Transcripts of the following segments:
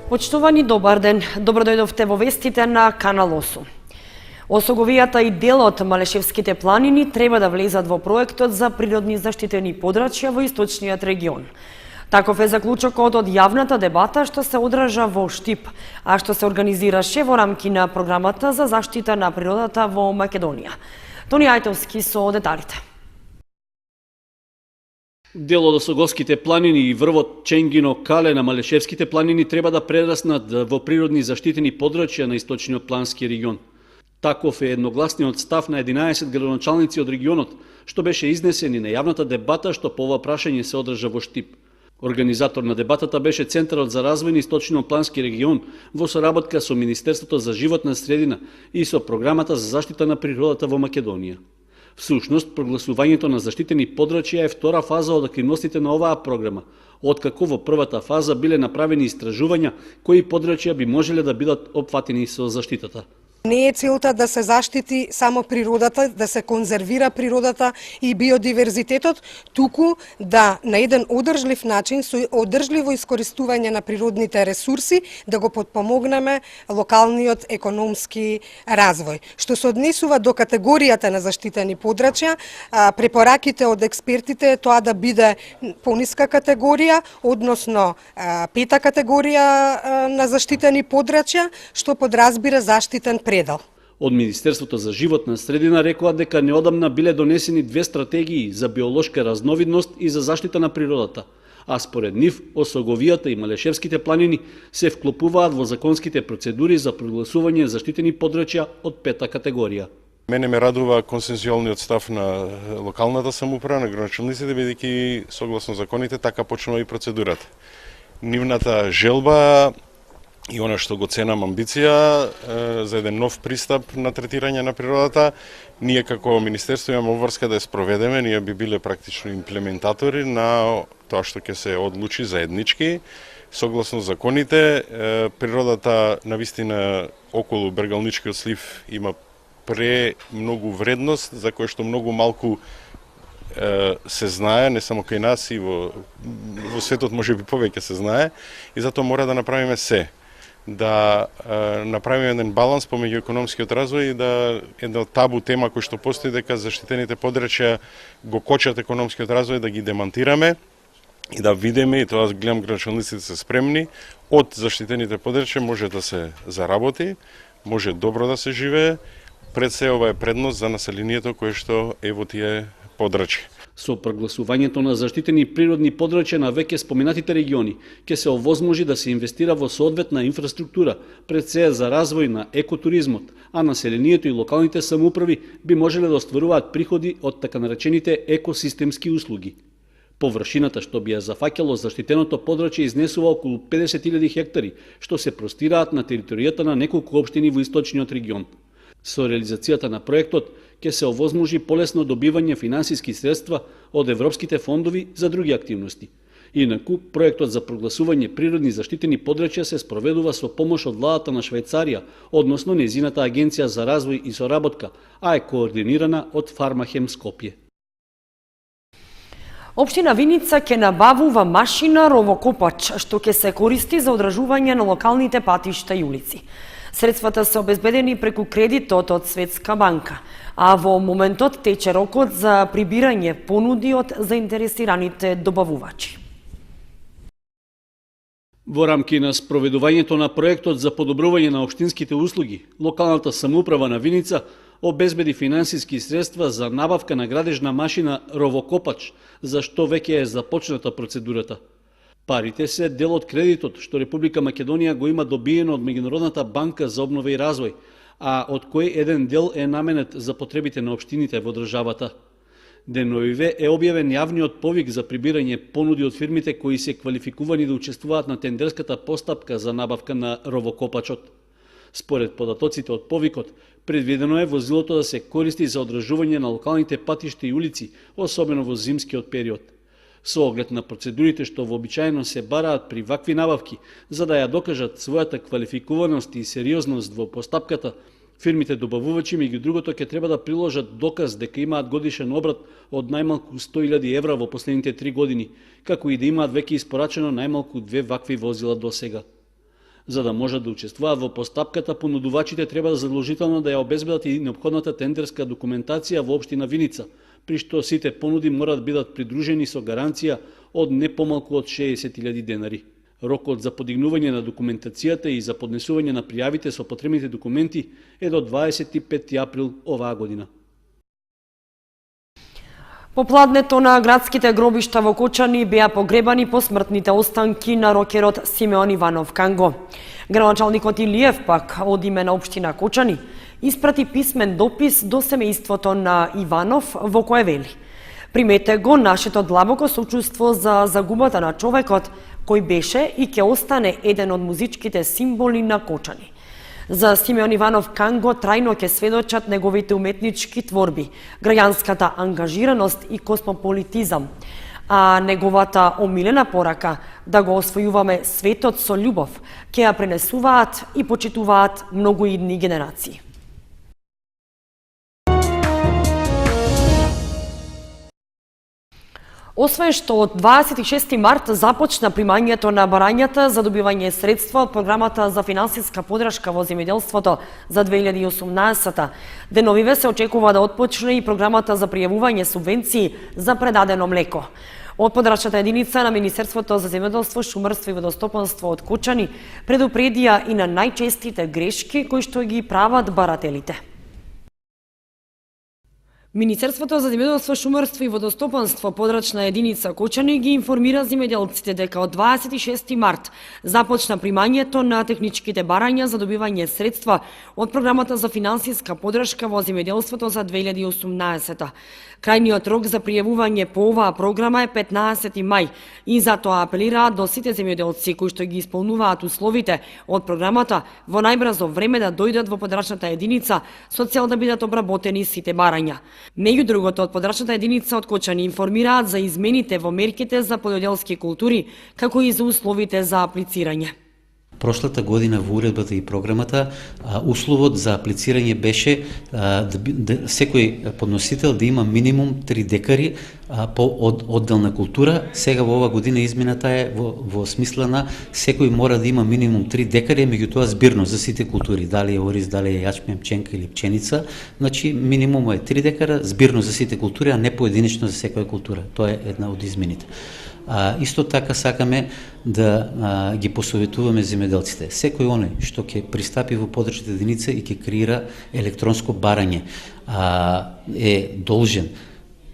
Почтувани, добар ден. Добро дојдовте во вестите на Канал 8. Осоговијата и дел од Малешевските планини треба да влезат во проектот за природни заштитени подрачја во источниот регион. Таков е заклучокот од јавната дебата што се одржа во Штип, а што се организираше во рамки на програмата за заштита на природата во Македонија. Тони Ајтовски со деталите. Дел од Осоговските планини и врвот Ченгино-Кале на Малешевските планини треба да прераснат во природни заштитени подрачја на источниот плански регион. Таков е едногласниот став на 11 градоначалници од регионот, што беше изнесен и на јавната дебата што по ова прашање се одржа во Штип. Организатор на дебатата беше Центарот за развој на источниот плански регион во соработка со Министерството за животна средина и со Програмата за заштита на природата во Македонија. Всушност, прогласувањето на заштитени подрачја е втора фаза од активностите на оваа програма, откако во првата фаза биле направени истражувања кои подрачја би можеле да бидат опфатени со заштитата. Не е целта да се заштити само природата, да се конзервира природата и биодиверзитетот, туку да на еден одржлив начин, со одржливо искористување на природните ресурси, да го подпомогнеме локалниот економски развој. Што се однесува до категоријата на заштитени подрачја, препораките од експертите е тоа да биде пониска категорија, односно пета категорија на заштитени подрачја, што подразбира заштитен предел. Од Министерството за животна средина рекоа дека неодамна биле донесени две стратегии за биолошка разновидност и за заштита на природата, а според нив Осоговијата и Малешевските планини се вклопуваат во законските процедури за прогласување заштитени подрачја од пета категорија. Мене ме радува консензуалниот став на локалната самоуправа, на градоначалниците, бидејќи согласно законите така почнува и процедурата. Нивната желба и она што го ценам амбиција за еден нов пристап на третирање на природата, ние како Министерство имаме обврска да ја спроведеме, ние би биле практично имплементатори на тоа што ќе се одлучи заеднички. Согласно законите, природата навистина околу Бергалничкиот слив има премногу вредност, за кој што многу малку се знае, не само кај нас и во светот можеби повеќе се знае, и затоа мора да направиме се да направиме еден баланс помеѓу економскиот развој и да една табу тема која што постои дека заштитените подрачја го кочат економскиот развој, да ги демантираме и да видиме, и тоа гледам градоначалниците се спремни, од заштитените подрачја може да се заработи, може добро да се живее, пред се ова е предност за населението кое што е во тие подрачја. Со прогласувањето на заштитени природни подрачја на веќе споменатите региони, ќе се овозможи да се инвестира во соодветна инфраструктура, пред се за развој на екотуризмот, а населението и локалните самоуправи би можеле да остваруваат приходи од така наречените екосистемски услуги. Површината што би ја зафаќало заштитеното подрачје изнесува околу 50.000 хектари, што се простираат на територијата на неколку општини во источниот регион. Со реализацијата на проектот ќе се овозможи полесно добивање финансиски средства од европските фондови за други активности. Инаку, проектот за прогласување природни заштитени подрачја се спроведува со помош од владата на Швајцарија, односно нејзината агенција за развој и соработка, а е координирана од Фармахем Скопје. Општина Виница ќе набавува машина ровокопач, што ќе се користи за одржување на локалните патишта и улици. Средствата се обезбедени преку кредитот од Светска банка, а во моментот тече рокот за прибирање понуди од заинтересираните добавувачи. Во рамки на спроведувањето на проектот за подобрување на општинските услуги, локалната самоуправа на Виница обезбеди финансиски средства за набавка на градежна машина ровокопач, за што веќе е започната процедурата. Парите се дел од кредитот што Република Македонија го има добиено од Меѓународната банка за обнова и развој, а од кој еден дел е наменет за потребите на општините во државата. Деновиве е објавен јавниот повик за прибирање понуди од фирмите кои се квалификувани да учествуваат на тендерската постапка за набавка на ровокопачот. Според податоците од повикот, предвидено е возилото да се користи за одржување на локалните патишта и улици, особено во зимскиот период. Со оглед на процедурите што вообичаено се бараат при вакви набавки, за да ја докажат својата квалификуваност и сериозност во постапката, фирмите добавувачи меѓу другото ќе треба да приложат доказ дека имаат годишен обрат од најмалку 100.000 евра во последните 3 години, како и да имаат веќе испорачено најмалку 2 вакви возила до сега. За да можат да учествуваат во постапката, понудувачите треба задолжително да ја обезбедат и неопходната тендерска документација во општина Виница, при што сите понуди мора да бидат придружени со гаранција од не помалку од 60.000 денари. Рокот за подигнување на документацијата и за поднесување на пријавите со потребните документи е до 25 април оваа година. По пладнето на градските гробишта во Кочани беа погребани посмртните останки на рокерот Симеон Иванов Канго. Градоначалникот Илиев пак од име на општина Кочани испрати писмен допис до семејството на Иванов во кое вели: примете го нашето длабоко сочувство за загубата на човекот кој беше и ќе остане еден од музичките символи на Кочани. За Симеон Иванов Канго трајно ќе сведочат неговите уметнички творби, граѓанската ангажираност и космополитизам, а неговата омилена порака да го освојуваме светот со љубов ќе ја пренесуваат и почитуваат многу идни генерации. Освен што од 26 март започна примањето на барањата за добивање средства од програмата за финансиска подршка во земјоделството за 2018, деновиве се очекува да отпочне и програмата за пријавување субвенции за предадено млеко. Од подрачната единица на Министерството за земјоделство, шумарство и водостопанство од Кочани предупредија и на најчестите грешки кои што ги прават барателите. Министерството за земјоделство, шумарство и водостопанство, подрачна единица Кочани, ги информира земјоделците дека од 26 март започна примањето на техничките барања за добивање средства од програмата за финансиска подршка во земјоделството за 2018. Крајниот рок за пријавување по оваа програма е 15 мај и затоа апелираат до сите земјоделци кои што ги исполнуваат условите од програмата во најбрзо време да дојдат во подрачната единица со цел да бидат обработени сите барања. Меѓу другото, од подрачната единица од Кочани информираат за измените во мерките за полјоделски култури, како и за условите за аплицирање. Прошлата година во уредбата и програмата условот за аплицирање беше секој подносител да има минимум 3 декари по одделна култура. Сега во ова година измената е во смисла на секој мора да има минимум 3 декари, меѓутоа збирно за сите култури, дали е ориз, дали е јачмен, пченка или пченица, значи минимум е 3 декара збирно за сите култури, а не поединечно за секоја култура. Тоа е една од измените. Исто така сакаме да ги посоветуваме земјоделците. Секој оној што ќе пристапи во подрачната единица и ќе креира електронско барање е должен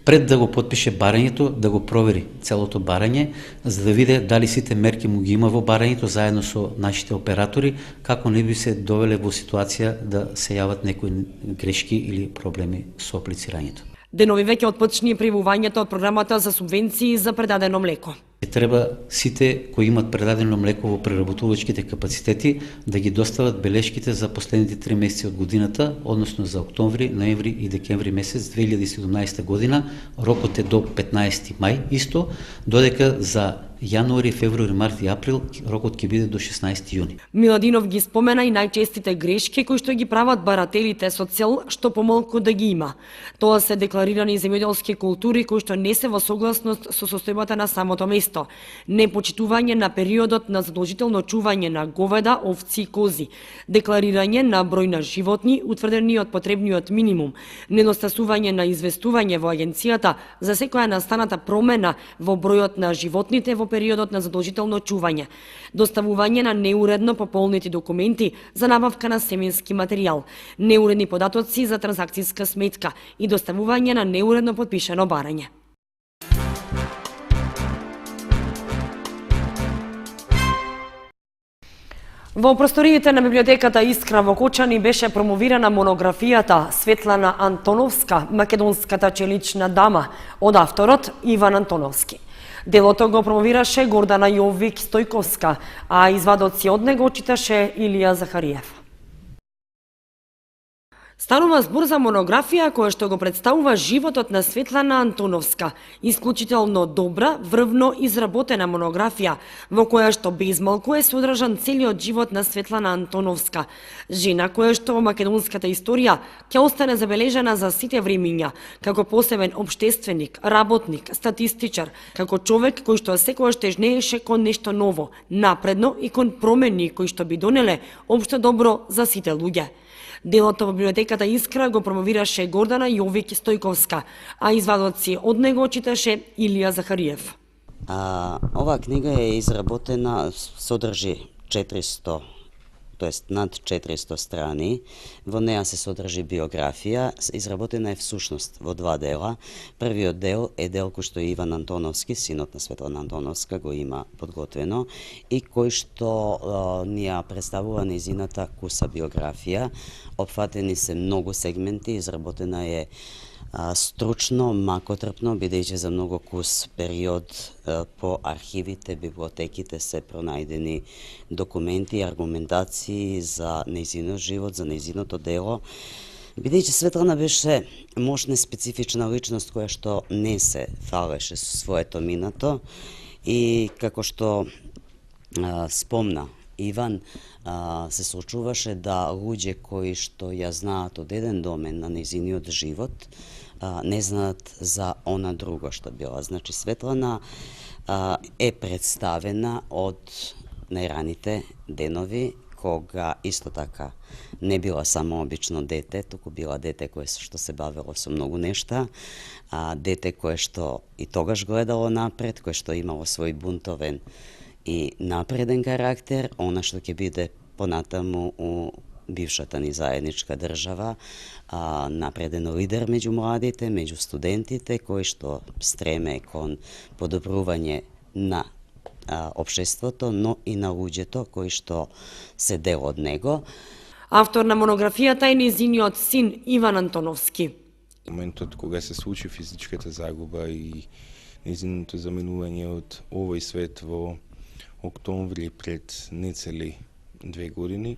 пред да го потпише барањето, да го провери целото барање, за да види дали сите мерки му ги има во барањето заедно со нашите оператори, како не би се довеле во ситуација да се јават некои грешки или проблеми со аплицирањето. Деновиве ќе отпочне пријавувањето од програмата за субвенции за предадено млеко. Треба сите кои имат предадено млеко во преработувачките капацитети да ги достават белешките за последните 3 месеци од годината, односно за октомври, ноември и декември месец 2017 година. Рокот е до 15 мај исто, додека за јануари, февруари, март и април рокот ќе биде до 16 јуни. Миладинов ги спомена и најчестите грешки кои што ги прават барателите со цел што помалку да ги има. Тоа се декларирани земјоделски култури кои што не се во согласност со состојбата на самото место. Непочитување на периодот на задолжително чување на говеда, овци и кози, декларирање на број на животни утврдени од потребниот минимум, недостасување на известување во агенцијата за секоја настаната промена во бројот на животните во периодот на задолжително чување, доставување на неуредно пополнети документи за набавка на семенски материјал, неуредни податоци за транзакцијска сметка и доставување на неуредно потпишано барање. Во просториите на библиотеката Искра во Кочани беше промовирана монографијата Светлана Антоновска, македонската челична дама, од авторот Иван Антоновски. Делото го промовираше Гордана Јовик Стојковска, а извадоци од него читаше Илија Захариев. Станува збор за монографија која што го представува животот на Светлана Антоновска, исклучително добра, врвно изработена монографија, во која што безмалку е содржан целиот живот на Светлана Антоновска, жена која што во македонската историја ќе остане забележана за сите времиња, како посебен општественик, работник, статистичар, како човек кој што секогаш тежнееше кон нешто ново, напредно и кон промени кои што би донеле општо добро за сите луѓе. Делото во библиотеката Искра го промовираше Гордана Јовик Стојковска, а извадоци од него читаше Илија Захариев. Оваа книга е изработена, содржи 400, тоест над 400 страни. Во неа се содржи биографија, изработена е всушност во два дела. Првиот дел е дел кој што Иван Антоновски, синот на Светлана Антоновска, го има подготвено и кој што ни ја представува нејзината куса биографија. Опфатени се многу сегменти, изработена е стручно, макотрпно, бидејќи за многу кус период по архивите, библиотеките се пронајдени документи и аргументации за нејзиниот живот, за нејзиното дело. Бидејќи Светлана беше мощна специфична личност која што не се фалеше со своето минато и како што спомна Иван, се случуваше да луѓе кои што ја знаат од еден домен на нејзиниот живот, не знаат за она друго што била. Значи, Светлана е представена од најраните денови, кога исто така не била само обично дете, туку била дете кое што се бавело со многу нешта, дете кое што и тогаш гледало напред, кое што имало свој бунтовен и напреден карактер, она што ќе биде понатаму у бившата ни заедничка држава, напреден лидер меѓу младите, меѓу студентите, кои што стреме кон подобрување на општеството, но и на луѓето кои што се дел од него. Автор на монографијата е нејзиниот син Иван Антоновски. Моментот кога се случи физичката загуба и нејзиното заминување од овој свет во октомври пред нецели 2 години,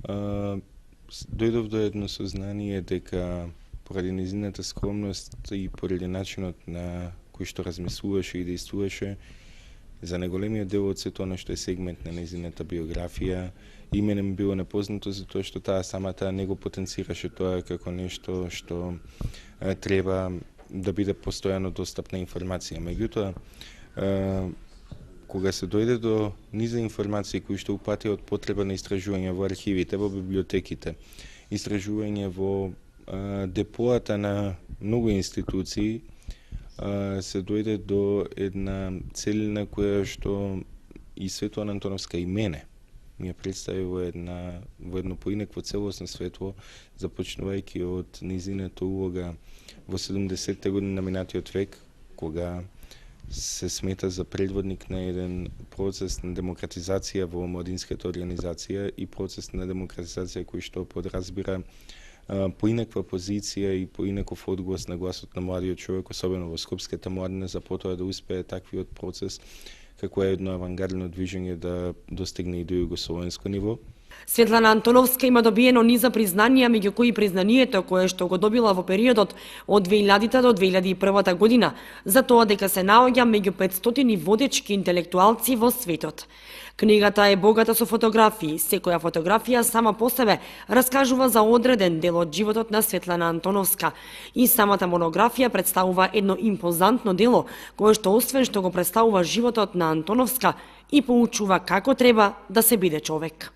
дојдов до едно сознание дека поради нејзината скромност и поради начинот на кој што размислуваше и действуваше, за неголемиот дел од сето она што е сегмент на нејзината биографија, име ми било непознато затоа што таа самата не го потенцираше тоа како нешто што треба да биде постојано достапна информација. Меѓутоа, кога се дојде до низа информации кои што упатија од потреба на истражување во архивите, во библиотеките, истражување во депоата на многу институции, се дојде до една целина која што и Светлана Антоновска и мене ми ја представи во едно поинакво целосно светло, започнувајќи од нејзината улога во 70-те години на минатиот век, кога се смета за предводник на еден процес на демократизација во младинската организација и процес на демократизација кој што подразбира поинаква позиција и поинаков одглас на гласот на младиот човек, особено во скопската младина, за потоа да успее таквиот процес како е едно авангардно движење да достигне и до југословенско ниво. Светлана Антоновска има добиено низа признанија, меѓу кои признанието кое што го добила во периодот од 2000 до 2001 година, за тоа дека се наоѓа меѓу 500 водечки интелектуалци во светот. Книгата е богата со фотографии. Секоја фотографија сама по себе раскажува за одреден дел од животот на Светлана Антоновска и самата монографија представува едно импозантно дело кое што освен што го представува животот на Антоновска и поучува како треба да се биде човек.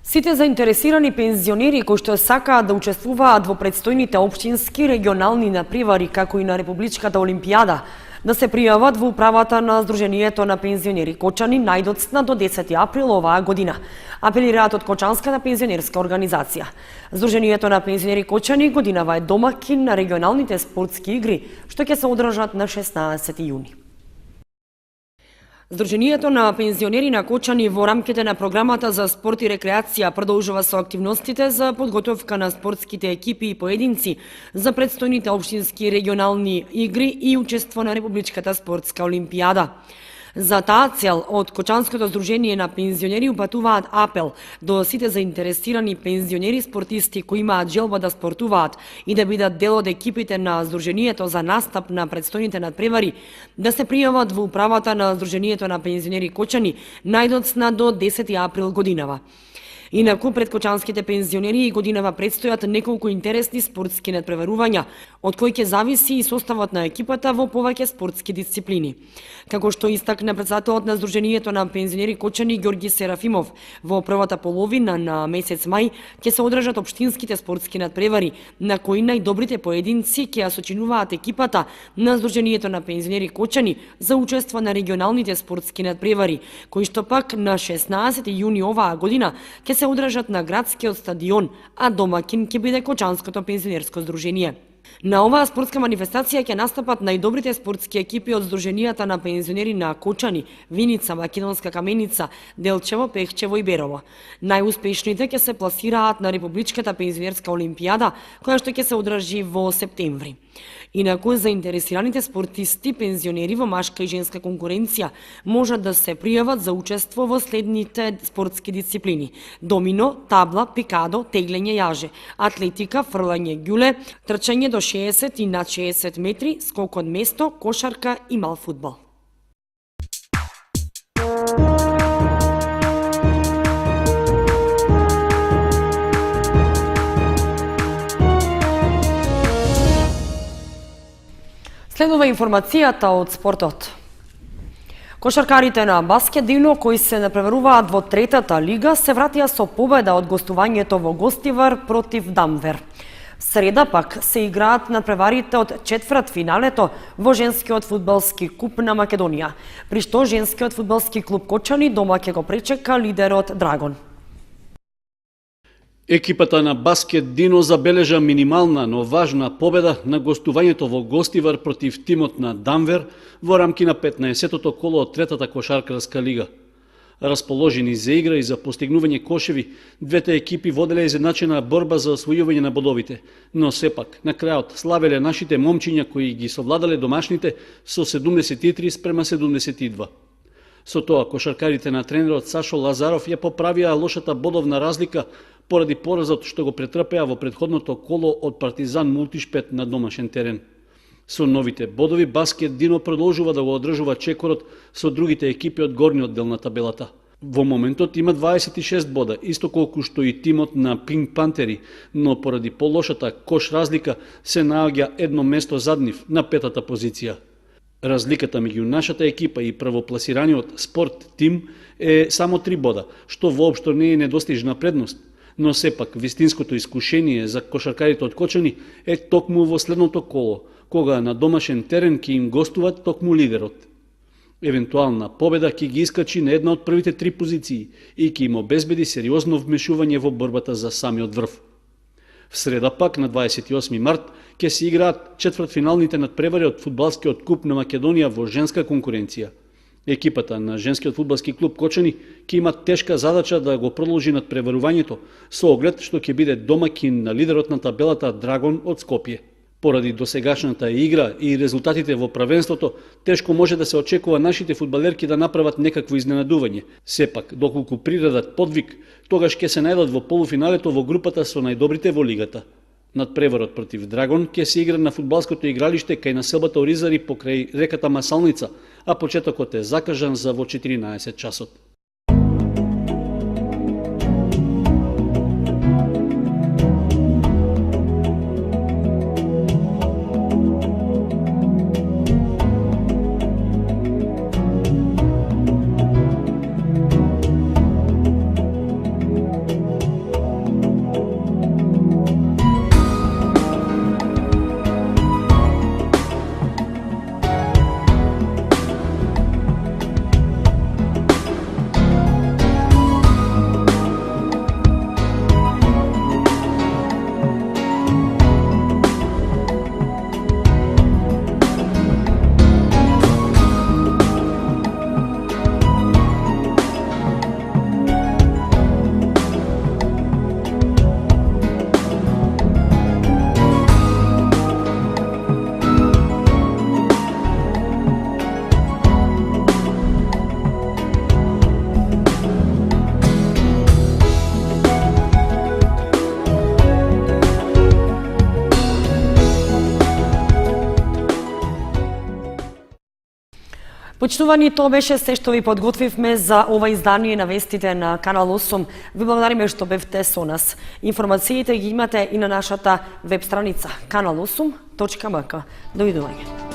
Сите заинтересирани пензионери кои што сакаат да учествуваат во предстојните општински регионални напревари како и на Републичката олимпијада да се пријават во управата на Сдруженијето на пензионери Кочани најдоцна до 10 април оваа година, апелираат од Кочанската пензионерска организација. Сдруженијето на пензионери Кочани годинава е домакин на регионалните спортски игри што ќе се одржат на 16 јуни. Сдруженијето на пензионери на Кочани во рамките на програмата за спорт и рекреација продолжува со активностите за подготовка на спортските екипи и поединци за предстојните општински регионални игри и учество на Републичката спортска олимпијада. За таа цел, од Кочанското здружение на пензионери упатуваат апел до сите заинтересирани пензионери спортисти кои имаат желба да спортуваат и да бидат дел од екипите на Здружението за настап на предстојните надпревари, да се пријават во управата на Здружението на пензионери Кочани најдоцна до 10 април годинава. Инаку пред кочанските пензионери и годинава предстојат неколку интересни спортски надпреварувања, од кои ќе зависи и составот на екипата во повеќе спортски дисциплини. Како што истакна председателот на Здружението на пензионери Кочани Ѓорги Серафимов, во првата половина на месец мај ќе се одржат општинските спортски надпревари, на кои најдобрите поединци ќе ја сочинуваат екипата на Здружението на пензионери Кочани за учество на регионалните спортски надпревари, кои што пак на 16 јуни оваа година ќе се одржат на градскиот стадион, а домакин ќе биде Кочанското пензионерско здружение. На оваа спортска манифестација ќе настапат најдобрите спортски екипи од Здруженијата на пензионери на Кочани, Виница, Македонска Каменица, Делчево, Пехчево и Берово. Најуспешните ќе се пласираат на Републичката пензионерска олимпијада, која што ќе се одржи во септември. Инаку, заинтересираните спортисти, пензионери во машка и женска конкуренција можат да се пријават за учество во следните спортски дисциплини: домино, табла, пикадо, теглење јаже, атлетика, фрлање ѓуле, трчање до 60 и над 60 метри, скок од место, кошарка и мал фудбал. Следува информацијата од спортот. Кошаркарите на Баскет Дино, кои се напреваруваат во третата лига, се вратија со победа од гостувањето во Гостивар против Дамвер. Среда пак се играат надпреварите од четврт финалето во женскиот фудбалски куп на Македонија, при што женскиот фудбалски клуб Кочани дома ќе го пречека лидерот Драгон. Екипата на Баскет Дино забележа минимална, но важна победа на гостувањето во Гостивар против тимот на Дамвер во рамки на 15-тото коло од третата кошаркарска лига. Расположени за игра и за постигнување кошеви, двете екипи воделе изедначена борба за освојување на бодовите, но сепак на крајот славеле нашите момчиња кои ги совладале домашните со 73 спрема 72. Со тоа кошаркарите на тренерот Сашо Лазаров ја поправија лошата бодовна разлика поради поразот што го претрпеа во претходното коло од Партизан Мултишпет на домашен терен. Со новите бодови Баскет Дино продолжува да го одржува чекорот со другите екипи од горниот дел на табелата. Во моментот има 26 бода, исто колку што и тимот на Пинк Пантери, но поради полошата кош разлика се наоѓа едно место зад нив на петата позиција. Разликата меѓу нашата екипа и првопласираниот Спорт Тим е само 3 бода, што воопшто не е недостижна предност, но сепак вистинското искушение за кошаркарите од Кочани е токму во следното коло, кога на домашен терен ќе им гостуват токму лидерот. Евентуална победа ќе ги искачи на една од првите 3 позиции и ќе им обезбеди сериозно вмешување во борбата за самиот врв. В среда пак, на 28 март, ќе се играат четвртфиналните надпревари од фудбалскиот куп на Македонија во женска конкуренција. Екипата на женскиот фудбалски клуб Кочани ќе има тешка задача да го продолжи надпреварувањето со оглед што ќе биде домакин на лидерот на табелата Драгон од Скопје. Поради досегашната игра и резултатите во првенството, тешко може да се очекува нашите фудбалерки да направат некакво изненадување. Сепак, доколку приредат подвиг, тогаш ќе се најдат во полуфиналето во групата со најдобрите во лигата. Надпреварот против Драгон ќе се игра на фудбалското игралиште кај населбата Оризари покрај реката Масалница, а почетокот е закажан за во 14 часот. Почнувани, тоа беше се што ви подготвивме за ова издание на вестите на Канал 8. Ви благодариме што бевте со нас. Информациите ги имате и на нашата веб страница kanal8.mk. Довидување.